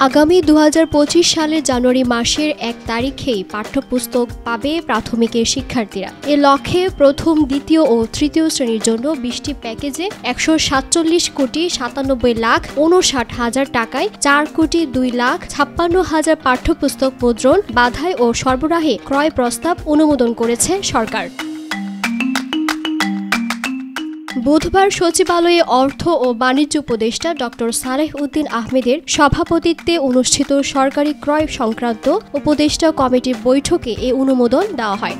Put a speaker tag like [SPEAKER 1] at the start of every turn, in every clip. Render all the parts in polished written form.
[SPEAKER 1] আগামী ২০২৫ সালের জানুয়ারি মাসের ১ তারিখেই পাঠ্যপুস্তক পাবে প্রাথমিকের শিক্ষার্থীরা। এ লক্ষ্যে প্রথম, দ্বিতীয় ও তৃতীয় শ্রেণীর জন্য ২০টি প্যাকেজে ১৪৭,৯৭,৫৯,০০০ টাকায় ৪,২,৫৬,০০০ পাঠ্যপুস্তক মুদ্রণ, বাধাই ও সরবরাহে ক্রয় প্রস্তাব অনুমোদন করেছে সরকার। বুধবার সচিবালয়ে অর্থ ও বাণিজ্য উপদেষ্টা ডক্টর সালেহ উদ্দিন আহমেদের সভাপতিত্বে অনুষ্ঠিত সরকারি ক্রয় সংক্রান্ত উপদেষ্টা কমিটির বৈঠকে এ অনুমোদন দেওয়া হয়।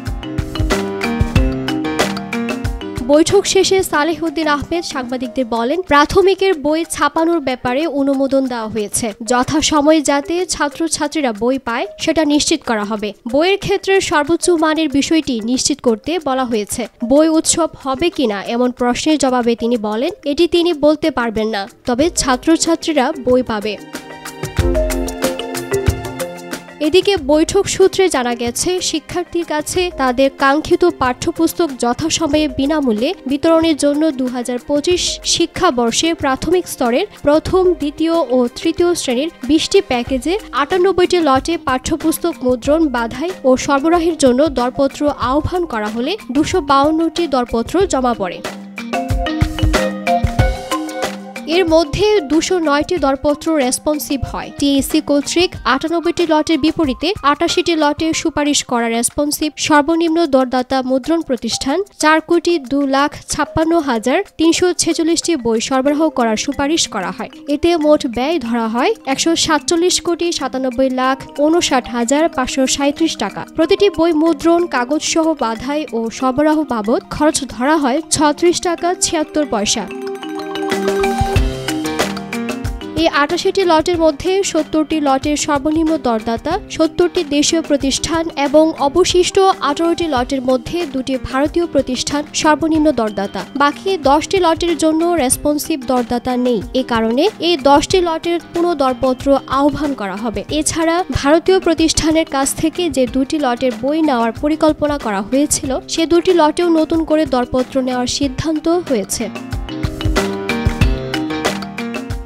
[SPEAKER 1] বৈঠক শেষে সালেহ উদ্দিন আহমেদ সাংবাদিকদের বলেন, প্রাথমিকের বই ছাপানোর ব্যাপারে অনুমোদন দেওয়া হয়েছে। যথাসময়ে যাতে ছাত্রছাত্রীরা বই পায় সেটা নিশ্চিত করা হবে। বইয়ের ক্ষেত্রে সর্বোচ্চ মানের বিষয়টি নিশ্চিত করতে বলা হয়েছে। বই উৎসব হবে কিনা এমন প্রশ্নের জবাবে তিনি বলেন, এটি তিনি বলতে পারবেন না, তবে ছাত্রছাত্রীরা বই পাবে। এদিকে বৈঠক সূত্রে জানা গেছে, শিক্ষার্থীর কাছে তাদের কাঙ্ক্ষিত পাঠ্যপুস্তক যথাসময়ে বিনামূল্যে বিতরণের জন্য ২০২৫ শিক্ষাবর্ষে প্রাথমিক স্তরের প্রথম, দ্বিতীয় ও তৃতীয় শ্রেণীর ২০টি প্যাকেজে ৯৮টি লটে পাঠ্যপুস্তক মুদ্রণ, বাধাই ও সরবরাহের জন্য দরপত্র আহ্বান করা হলে ২৫২টি দরপত্র জমা পড়ে। এর মধ্যে ২০৯টি দরপত্র রেসপন্সিভ হয়। টিএসসি কর্তৃক ৯৮টি লটের বিপরীতে ৮৮টি লটে সুপারিশ করা রেসপন্সিভ সর্বনিম্ন দরদাতা মুদ্রণ প্রতিষ্ঠান ৪,২,৫৬,৩৪৬টি বই সরবরাহ করার সুপারিশ করা হয়। এতে মোট ব্যয় ধরা হয় ১৪৭,৯৭,৫৯,৫৩৭ টাকা। প্রতিটি বই মুদ্রণ, কাগজসহ বাধাই ও সরবরাহ বাবদ খরচ ধরা হয় ৩৬ টাকা ৭৬ পয়সা। এই ৮৮টি লটের মধ্যে ৭০টি লটের সর্বনিম্ন দরদাতা, ৭০টি দেশীয় প্রতিষ্ঠান এবং অবশিষ্ট ১৮টি লটের মধ্যে ২টি ভারতীয় প্রতিষ্ঠান সর্বনিম্ন দরদাতা। বাকি ১০টি লটের জন্য রেসপন্সিভ দরদাতা নেই। এ কারণে এই ১০টি লটের পুনঃদরপত্র আহ্বান করা হবে। এছাড়া ভারতীয় প্রতিষ্ঠানের কাছ থেকে যে ২টি লটের বই নেওয়ার পরিকল্পনা করা হয়েছিল, সে ২টি লটেও নতুন করে দরপত্র নেওয়ার সিদ্ধান্ত হয়েছে।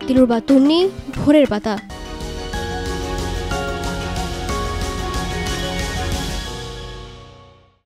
[SPEAKER 1] দিলরুবা তুন্নি, ভোরের পাতা।